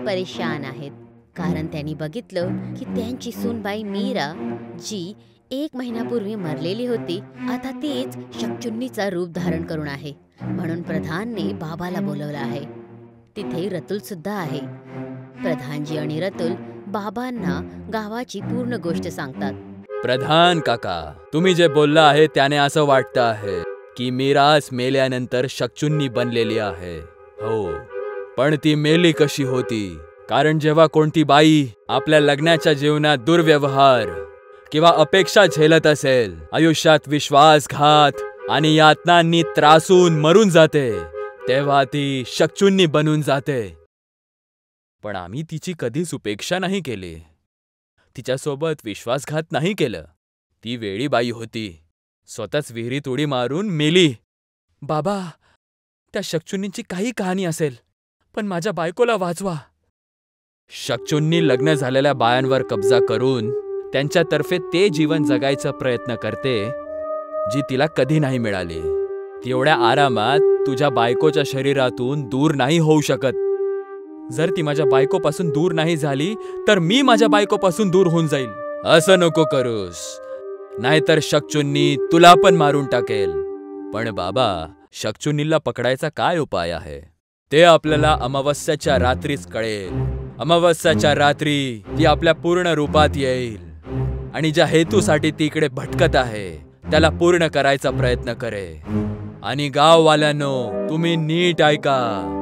परेशान आहेत, कारण त्यांनी बघितलं की त्यांची सूनबाई मीरा, जी 1 महिन्यापूर्वी मरलेली होती, आता तीच शकचुन्नीचा रूप धारण करून आहे. म्हणून प्रधानने बाबाला बोलवलं आहे. तिथे रतुल सुद्धा आहे. प्रधानजी आणि रतुल बाबांना गावाची पूर्ण गोष्ट सांगतात. प्रधान काका, तुम्ही जे बोलला आहे त्याने असं वाटतं आहे की मीराज मेल्यानंतर शकचुन्नी बनलेली आहे. हो, पण ती मेली कशी होती? कारण जेव्हा कोणती बाई आपल्या लग्नाच्या जीवनात दुर्व्यवहार किंवा अपेक्षा झेलत असेल, आयुष्यात विश्वासघात आणि यातनांनी त्रासून मरून जाते, तेव्हा ती शकचुन्नी बनून जाते. पण आम्ही तिची कधीच उपेक्षा नाही केली, तिच्यासोबत विश्वासघात नाही केलं. ती वेडी बाई होती, स्वतःच विहिरीत उडी मारून मेली. बाबा, त्या शकचुन्नीची काही कहाणी असेल, पण माझ्या बायकोला वाचवा. शकचुन्नी लग्न झालेल्या बायांवर कब्जा करून त्यांच्यातर्फे ते जीवन जगायचा प्रयत्न करते जी तिला कधी नाही मिळाली. ती एवढ्या आरामात तुझ्या बायकोच्या शरीरातून दूर नाही होऊ शकत. जर ती माझ्या बायकोपासून दूर नाही झाली तर मी माझ्या बायकोपासून दूर होऊन जाईल. असं नको करूस, नाहीतर शकचुन्नी तुला पण मारून टाकेल. पण बाबा, शकचुन्नीला पकडायचा काय उपाय आहे ते आपल्याला अमावस्याच्या रात्रीच कळेल. अमावस्याच्या रात्री ती आपल्या पूर्ण रूपात येईल आणि ज्या हेतूसाठी ती इकडे भटकत आहे त्याला पूर्ण करायचा प्रयत्न करेल. आणि गाववाल्यांनो, तुम्ही नीट ऐका.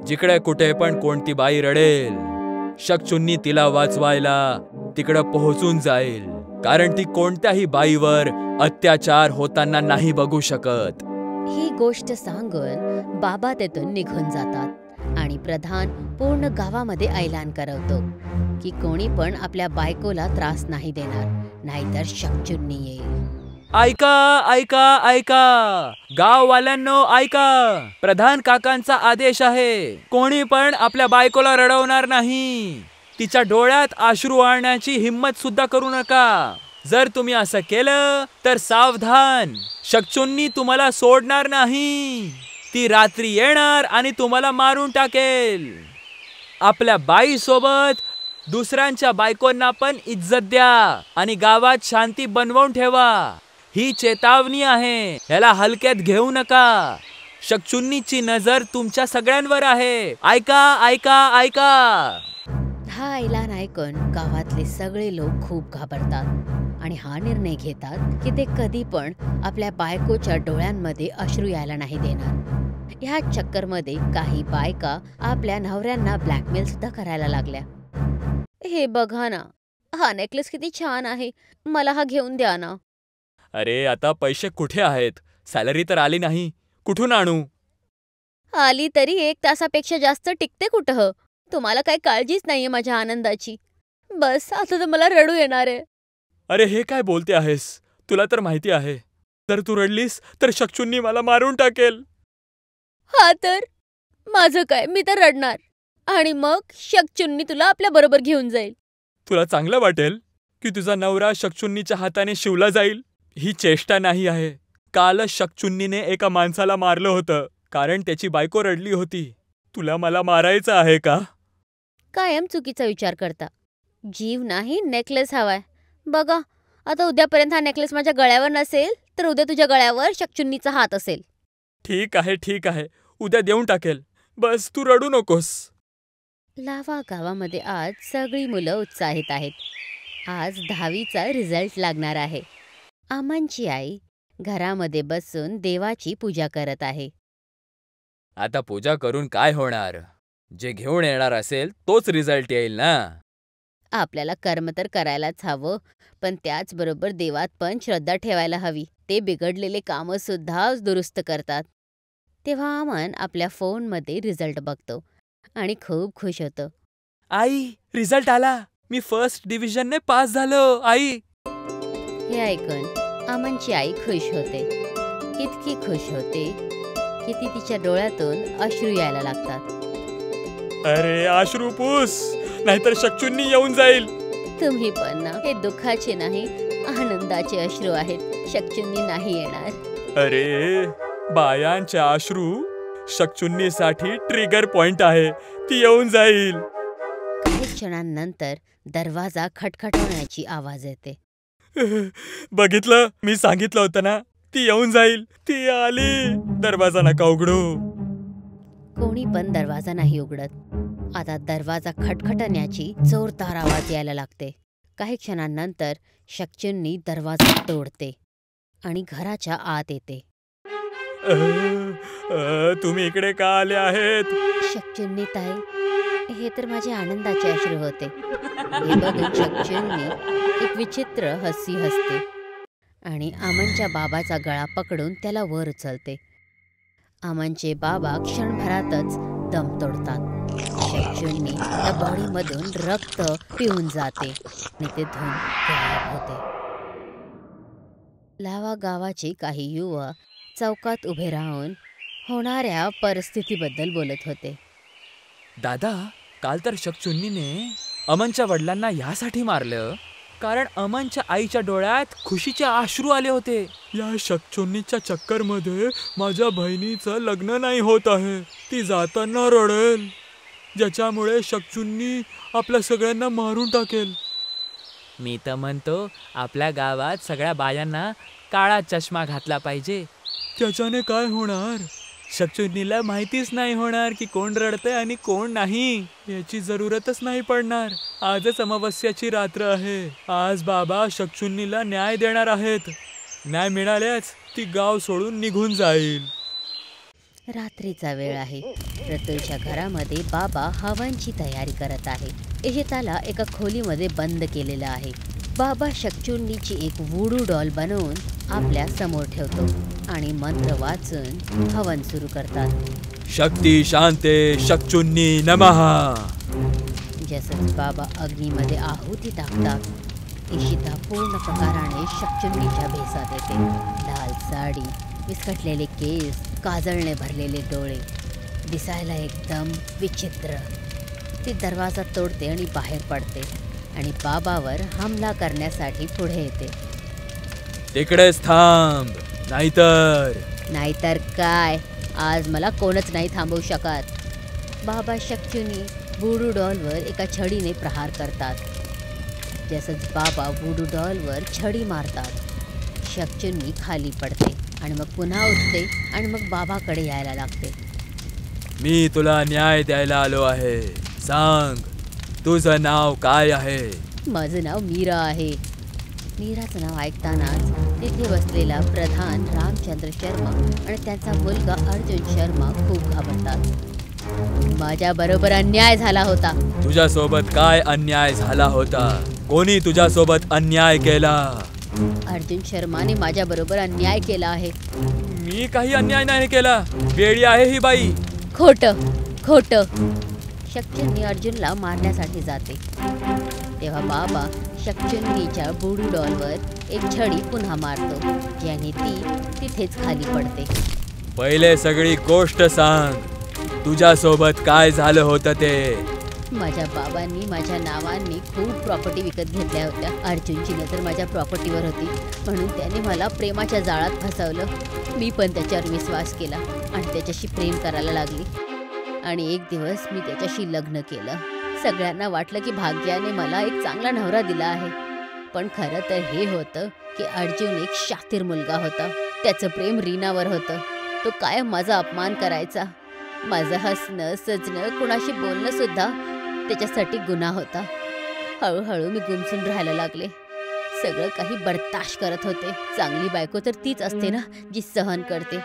जिकडे कुठे पण कोणती बाई रडेल, शकचुन्नी तिला वाचवायला तिकडं पोहोचून जाईल, कारण ती कोणत्याही बाईवर अत्याचार होताना नाही बघू शकत. ही गोष्ट सांगून बाबा तेथून निघून जातात आणि प्रधान पूर्ण गावामध्ये ऐलान करवतो की कोणी पण आपल्या बायकोला त्रास नाही देणार, नाहीतर शकचुन्नी येईल. ऐका ऐका ऐका, गाववाल्यांनो ऐका, प्रधान काकांचा आदेश आहे. कोणी पण आपल्या बायकोला रडवणार नाही. तिच्या डोळ्यात अश्रू आणण्याची हिम्मत सुद्धा करू नका. जर तुम्ही असं केलं तर सावधान, शकचुन्नी तुम्हाला सोडणार नाही. ती रात्री येणार आणि तुम्हाला मारून टाकेल. आपल्या बाईसोबत दुसऱ्यांच्या बायकोंना पण इज्जत द्या आणि गावात शांती बनवून ठेवा. ही चेतावणी आहे, याला हलक्यात घेऊ नका. शकचुन्नीची नजर तुमच्या सगळ्यांवर आहे. ऐका ऐका ऐका. हा ऐलान ऐकून गावातले सगळे लोक खूप घाबरतात आणि हा निर्णय घेतात की ते कधी पण आपल्या बायकोच्या डोळ्यांमध्ये अश्रू यायला नाही देणार. ह्या चक्करमध्ये काही बायका आपल्या नवऱ्यांना ब्लॅकमेल सुद्धा करायला लागल्या. हे बघा ना, हा नेकलेस किती छान आहे, मला हा घेऊन द्या ना. अरे, आता पैसे कुठे आहेत? सॅलरी तर आली नाही, कुठून आणू? आली तरी 1 तासापेक्षा जास्त टिकते कुठं? तुम्हाला काही काळजीच नाहीये माझ्या आनंदाची. बस, आता तर मला रडू येणार आहे. अरे, हे काय बोलते आहेस? तुला तर माहिती आहे, जर तू रडलीस तर शकचुन्नी मला मारून टाकेल. हा तर माझं काय, मी तर रडणार आणि मग शकचुन्नी तुला आपल्या बरोबर घेऊन जाईल. तुला चांगलं वाटेल की तुझा नवरा शकचुन्नीच्या हाताने शिवला जाईल? ही चेष्टा नाही आहे. कालच शकचुन्नीने एका माणसाला मारलं होतं कारण त्याची बायको रडली होती. तुला मला मारायचं आहे का? कायम चुकीचा विचार करता. जीव नाही, नेकलेस हवाय. बघा, आता उद्यापर्यंत हा नेकलेस माझ्या गळ्यावर नसेल तर उद्या तुझ्या गळ्यावर शकचुन्नीचा हात असेल. ठीक आहे ठीक आहे, उद्या देऊन टाकेल. बस तू रडू नकोस. लावा गावामध्ये आज सगळी मुलं उत्साहित आहेत. आज 10वीचा रिझल्ट लागणार आहे. अमनची आई घरामध्ये बसून देवाची पूजा करत आहे. आता पूजा करून काय होणार? जे घेऊन येणार असेल तोच रिझल्ट येईल ना. आपल्याला कर्म तर करायलाच हवं, पण त्याचबरोबर देवात पण श्रद्धा ठेवायला हवी. ते बिघडलेले कामं सुद्धा दुरुस्त करतात. तेव्हा अमन आपल्या फोनमध्ये रिझल्ट बघतो आणि खूप खुश होतो. आई, रिझल्ट आला. मी फर्स्ट डिव्हिजनने पास झालो. आई. हे ऐकून अमनची आई खुश होते. इतकी खुश होते की ती तिच्या डोळ्यातून अश्रू यायला लागतात. अरे, अश्रू पुस, नाहीतर शकचुन्नी येऊन जाईल. तुम्ही पण ना, हे दुःखाचे नाही, आनंदाचे अश्रू आहेत. शकचुन्नी नाही येणार. अरे, बायांच्या अश्रू शकचुन्नीसाठी ट्रिगर पॉइंट आहे. ती येऊन जाईल. क्षणांनंतर दरवाजा खटखटवण्याची आवाज येते. बघितलं, मी सांगितलं होतं ना, ती येऊन जाईल. ती आली. दरवाजा नका उघडू. कोणी पण दरवाजा नाही उघडत. आता दरवाजा खटखटण्याची जोरदार आवाज यायला लागते. काही क्षणांनंतर शक्चुन्नी दरवाजा तोडते आणि घराच्या आत येते. तुम्ही इकडे का आले आहेत? शक्चुन्नी ताई, हे तर माझे आनंदाचे अश्रू होते. हे बघून शक्चुन्नी एक विचित्र हसी हसते आणि अमनच्या बाबाचा गळा पकडून त्याला वर उचलते. अमनचे बाबा क्षणभरातच दम तोडतात. शक्चुन्नी त्या बॉडीमधून रक्त पिऊन जाते आणि ते धूम गायब होते. लावा गावाचे काही युवक चौकात उभे राहून होणाऱ्या परिस्थितीबद्दल बोलत होते. दादा, काल तर शक्चुन्नीने अमनच्या वडिलांना यासाठी मारलं कारण अमनच्या आईच्या डोळ्यात खुशीचे अश्रू आले होते. या शक्चुन्नीच्या चक्करमध्ये माझ्या बहिणीचं लग्न नाही होत आहे. ती जाताना रडेल, ज्याच्यामुळे शक्चुन्नी आपल्या सगळ्यांना मारून टाकेल. मी तर म्हणतो आपल्या गावात सगळ्या बायांना काळा चष्मा घातला पाहिजे. त्याच्याने काय होणार? शक्चुन्नीला माहितीच नाही होणार की कोण रडतंय आणि कोण नाही. याची जरूरतच नाही पडणार. आजच अमावस्याची रात्र आहे. आज बाबा शक्चुन्नीला न्याय देणार आहेत. न्याय मिळाल्याच ती गाव सोडून निघून जाईल. रात्रीचा वेळ आहे. रतुलच्या घरामध्ये बाबा हवनाची तयारी करत आहे. इशिताला एका खोलीमध्ये बंद केलेलं आहे. बाबा शक्चुन्नीची एक वुडू डॉल बनवून आपल्या समोर ठेवतो आणि मंत्र वाचून हवन सुरू करतात. शक्ती शांते शक्चुन्नी नमः. जसंच बाबा अग्नीमध्ये आहुती टाकतात, इशिता पूर्ण प्रकाराने शक्चुन्नीच्या भेसात येते. लाल साडी, विस्कटलेले केस, काजळने भरलेले डोळे, दिसायला एकदम विचित्र. ती दरवाजा तोडते आणि बाहेर पडते आणि बाबावर हमला करण्यासाठी पुढे येते. तिकडेच थांब, नाहीतर काय, आज मला कोणच नाही थांबवू शकत. बाबा शक्चुन्नी वुडू डॉलवर एका छडीने प्रहार करतात. जसंच बाबा वुडू डॉलवर छडी मारतात, शक्चुन्नी खाली पडते आणि मग पुन्हा उठते आणि मग बाबाकडे यायला लागते. मी तुला न्याय द्यायला आलो आहे. सांग, तुझं नाव काय आहे? माझं नाव मीरा आहे. मीराचं नाव ऐकतानाच तिथे बसलेला प्रधान रामचंद्र शर्मा आणि त्यांचा मुलगा अर्जुन शर्मा खूप घाबरतात. माझ्या बरोबर अन्याय झाला होता. तुझ्यासोबत काय अन्याय झाला होता? कोणी तुझ्यासोबत अन्याय केला? अर्जुन शर्माने माझ्या बरोबर अन्याय केला आहे. मी काही अन्याय नाही केला. वेडी आहे ही बाई. खोटं. शक्चुन्नी अर्जुनला मारण्यासाठी जाते तेव्हा बाबा शक्चुन्नीच्या वुडू डॉलवर एक छडी पुन्हा मारतो, ज्याने ती तिथेच खाली पडते. पहिले सगळी गोष्ट सांग. तुझ्यासोबत काय झालं होतं ते? माझ्या बाबांनी माझ्या नावाने खूप प्रॉपर्टी विकत घेतल्या होत्या. अर्जुनची नजर माझ्या प्रॉपर्टीवर होती म्हणून त्याने मला प्रेमाच्या जाळात फसवलं. मी पण त्याच्यावर विश्वास केला आणि त्याच्याशी प्रेम करायला लागली आणि एक दिवस मी त्याच्याशी लग्न केलं. सगळ्यांना वाटलं की भाग्याने मला एक चांगला नवरा दिला आहे, पण खरं तर हे होतं की अर्जुन एक शातीर मुलगा होता. त्याचं प्रेम रीनावर होतं. तो कायम माझा अपमान करायचा. माझं हसणं, सजणं, कुणाशी बोलणं सुद्धा त्याच्यासाठी गुन्हा होता. हळूहळू मी गुमसून राहायला लागले. सगळं काही बर्दाश्त करत होते. चांगली बायको तर तीच असते ना, जी सहन करते.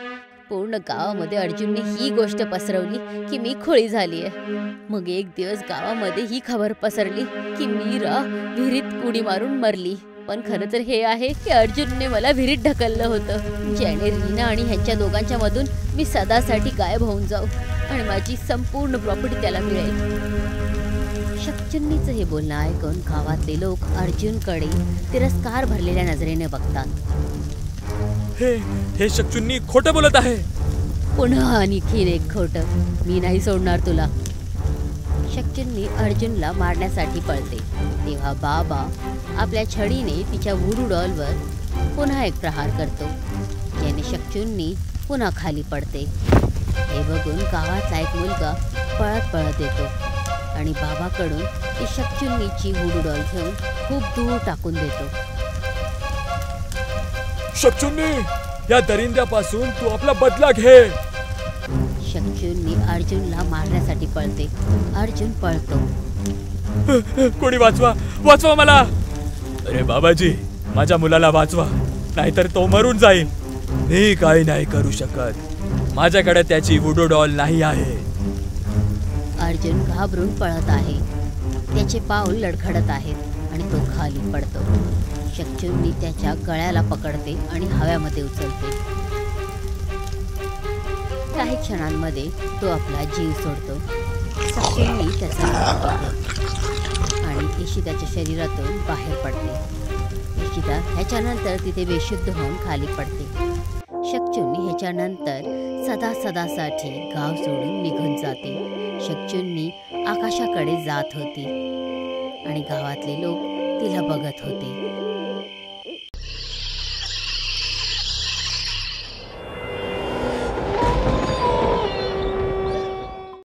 पूर्ण गावामध्ये अर्जुनने ही गोष्ट पसरवली की मी खोळी झालीये. मग एक दिवस गावामध्ये ही खबर पसरली की मीरा विहिरीत उडी मारून मरली. पण खरं तर हे आहे की अर्जुनने मला विहिरीत ढकललं होतं, ज्याने रीना आणि ह्यांच्या दोघांच्या मधून मी सदासाठी गायब होऊन जाऊ आणि माझी संपूर्ण प्रॉपर्टी त्याला मिळेल. शक्चुन्नीचं हे बोलणं ऐकून गावातले लोक अर्जुनकडे तिरस्कार भरलेल्या नजरेने बघतात. हे शक्चुन्नी खोटं बोलत आहे. पुन्हा आणखीन एक खोटं. मी नाही सोडणार तुला. शक्चुन्नी अर्जुनला मारण्यासाठी पळते तेव्हा बाबा आपल्या छडीने तिच्या वुडू डॉलवर पुन्हा एक प्रहार करतो, ज्याने शक्चुन्नी पुन्हा खाली पडते. हे बघून गावाचा एक मुलगा पळत येतो आणि बाबाकडून ती शकचुन्नीची वुडू डॉल घेऊन खूप दूर टाकून देतो. शकचुन्नी, या दरिंद्यापासून तू आपला बदला घे. शकचुन्नी अर्जुनला मारण्यासाठी पळते. अर्जुन पळतो. कोणी वाचवा, वाचवा मला. अरे बाबाजी, माझ्या मुलाला वाचवा, नाहीतर तो मरून जाईल. मी काही नाही करू शकत, माझ्याकडे त्याची वुडू डॉल नाही आहे. अर्जुन घाबरून पळत आहे. त्याचे पाऊल लडखडत आहेत आणि तो खाली पडतो. शकचुन्नी त्याच्या गळ्याला पकडते आणि हव्यामध्ये उचलते. काही क्षणांमध्ये तो आपला जीव सोडतो. शकचुन्नी त्याचा हात पकडतो आणि इशिताच्या शरीरातून बाहेर पडते. इशिता ह्याच्यानंतर तिथे बेशुद्ध होऊन खाली पडते. शकचुन्नी ह्याच्यानंतर सदासाठी गाव सोडून निघून जाते. शकचुन्नी आकाशाकडे जात होती आणि गावातले लोक तिला बघत होते.